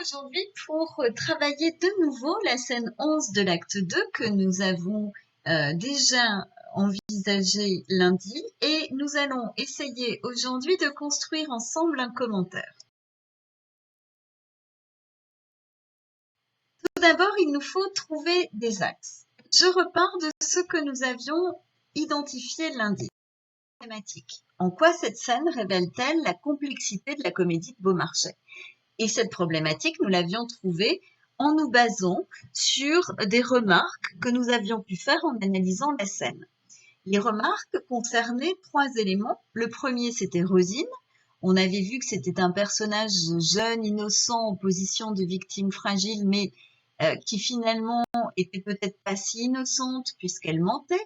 aujourd'hui pour travailler de nouveau la scène 11 de l'acte 2 que nous avons déjà envisagé lundi et nous allons essayer aujourd'hui de construire ensemble un commentaire. Tout d'abord, il nous faut trouver des axes. Je repars de ce que nous avions identifié lundi. En quoi cette scène révèle-t-elle la complexité de la comédie de Beaumarchais? Et cette problématique, nous l'avions trouvée en nous basant sur des remarques que nous avions pu faire en analysant la scène. Les remarques concernaient 3 éléments. Le premier, c'était Rosine. On avait vu que c'était un personnage jeune, innocent, en position de victime fragile, mais qui finalement était peut-être pas si innocente puisqu'elle mentait,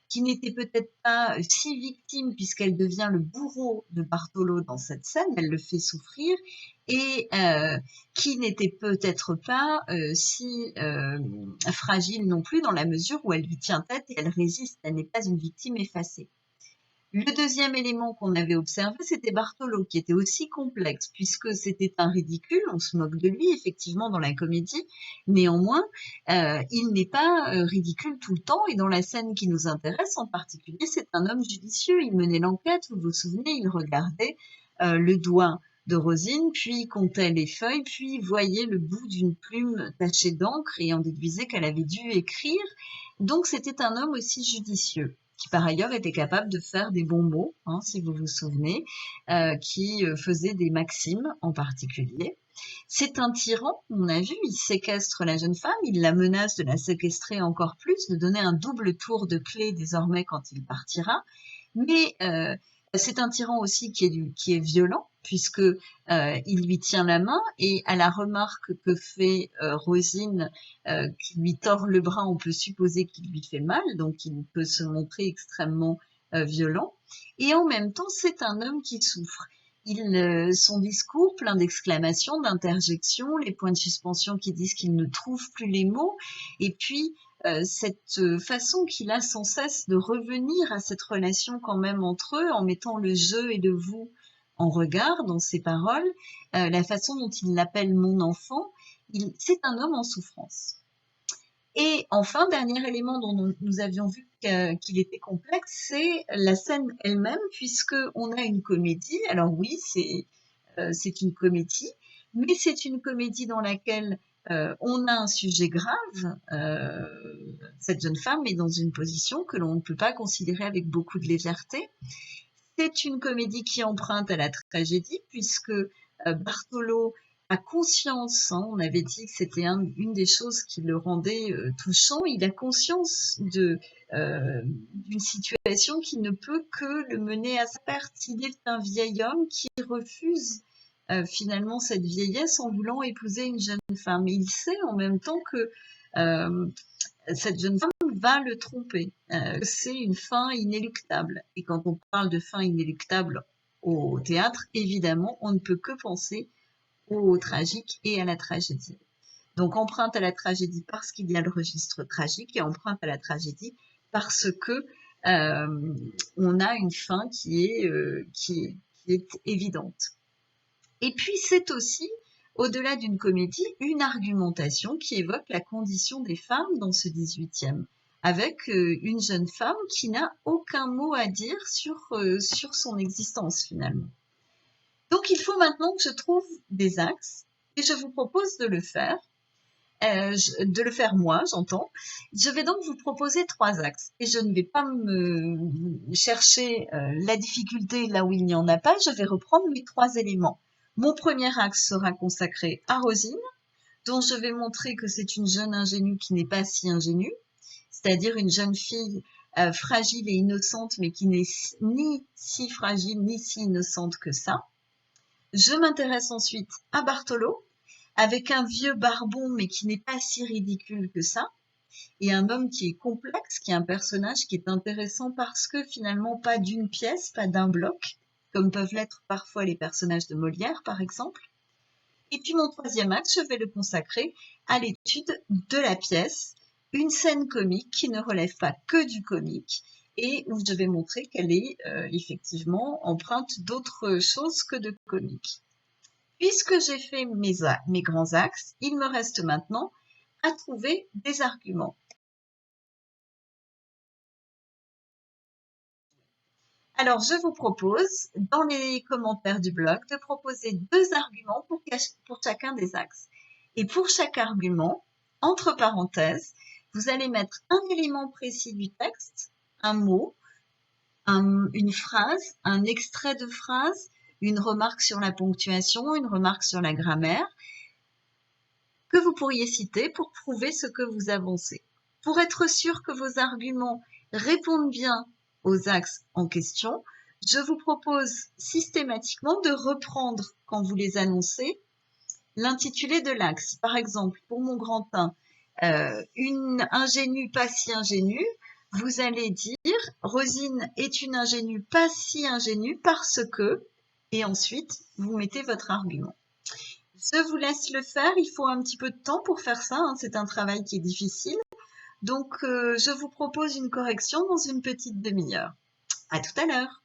qui n'était peut-être pas si victime puisqu'elle devient le bourreau de Bartholo dans cette scène, elle le fait souffrir, et qui n'était peut-être pas si fragile non plus dans la mesure où elle lui tient tête et elle résiste, elle n'est pas une victime effacée. Le deuxième élément qu'on avait observé, c'était Bartholo, qui était aussi complexe, puisque c'était un ridicule, on se moque de lui, effectivement, dans la comédie. Néanmoins, il n'est pas ridicule tout le temps, et dans la scène qui nous intéresse en particulier, c'est un homme judicieux. Il menait l'enquête, vous vous souvenez, il regardait le doigt de Rosine, puis comptait les feuilles, puis voyait le bout d'une plume tachée d'encre et en déduisait qu'elle avait dû écrire. Donc c'était un homme aussi judicieux, qui par ailleurs était capable de faire des bons mots, hein, si vous vous souvenez, qui faisait des maximes en particulier. C'est un tyran, on a vu, il séquestre la jeune femme, il la menace de la séquestrer encore plus, de donner un double tour de clé désormais quand il partira, mais c'est un tyran aussi qui est violent, puisque il lui tient la main, et à la remarque que fait Rosine, qui lui tord le bras, on peut supposer qu'il lui fait mal, donc il peut se montrer extrêmement violent. Et en même temps, c'est un homme qui souffre. Son discours, plein d'exclamations, d'interjections, les points de suspension qui disent qu'il ne trouve plus les mots, et puis cette façon qu'il a sans cesse de revenir à cette relation quand même entre eux, en mettant le je et le vous en regard dans ses paroles, la façon dont il l'appelle mon enfant, c'est un homme en souffrance. Et enfin, dernier élément dont nous avions vu qu'il était complexe, c'est la scène elle-même, puisqu'on a une comédie. Alors oui, c'est une comédie, mais c'est une comédie dans laquelle on a un sujet grave. Cette jeune femme est dans une position que l'on ne peut pas considérer avec beaucoup de légèreté. C'est une comédie qui emprunte à la tragédie, puisque Bartholo a conscience, hein, on avait dit que c'était une des choses qui le rendait touchant, il a conscience d'une situation qui ne peut que le mener à sa perte. Il est un vieil homme qui refuse finalement cette vieillesse en voulant épouser une jeune femme. Et il sait en même temps que cette jeune femme va le tromper. C'est une fin inéluctable. Et quand on parle de fin inéluctable au théâtre, évidemment, on ne peut que penser au tragique et à la tragédie. Donc empreinte à la tragédie parce qu'il y a le registre tragique, et empreinte à la tragédie parce que on a une fin qui est évidente. Et puis c'est aussi, au-delà d'une comédie, une argumentation qui évoque la condition des femmes dans ce 18e, avec une jeune femme qui n'a aucun mot à dire sur son existence finalement. Donc il faut maintenant que je trouve des axes, et je vous propose de le faire. De le faire moi, j'entends. Je vais donc vous proposer 3 axes, et je ne vais pas me chercher la difficulté là où il n'y en a pas, je vais reprendre mes 3 éléments. Mon premier axe sera consacré à Rosine, dont je vais montrer que c'est une jeune ingénue qui n'est pas si ingénue, c'est-à-dire une jeune fille fragile et innocente, mais qui n'est ni si fragile ni si innocente que ça. Je m'intéresse ensuite à Bartholo, avec un vieux barbon, mais qui n'est pas si ridicule que ça, et un homme qui est complexe, qui est un personnage qui est intéressant parce que finalement pas d'une pièce, pas d'un bloc, comme peuvent l'être parfois les personnages de Molière, par exemple. Et puis mon troisième axe, je vais le consacrer à l'étude de la pièce, une scène comique qui ne relève pas que du comique, et où je vais montrer qu'elle est effectivement empreinte d'autres choses que de comique. Puisque j'ai fait mes grands axes, il me reste maintenant à trouver des arguments. Alors, je vous propose, dans les commentaires du blog, de proposer 2 arguments pour chacun des axes. Et pour chaque argument, entre parenthèses, vous allez mettre un élément précis du texte, un mot, une phrase, un extrait de phrase, une remarque sur la ponctuation, une remarque sur la grammaire, que vous pourriez citer pour prouver ce que vous avancez. Pour être sûr que vos arguments répondent bien aux axes en question, je vous propose systématiquement de reprendre, quand vous les annoncez, l'intitulé de l'axe. Par exemple, pour mon grand 1, une ingénue pas si ingénue, vous allez dire « Rosine est une ingénue pas si ingénue parce que… » et ensuite, vous mettez votre argument. Je vous laisse le faire, il faut un petit peu de temps pour faire ça, hein. C'est un travail qui est difficile. Donc, je vous propose une correction dans une petite demi-heure. À tout à l'heure.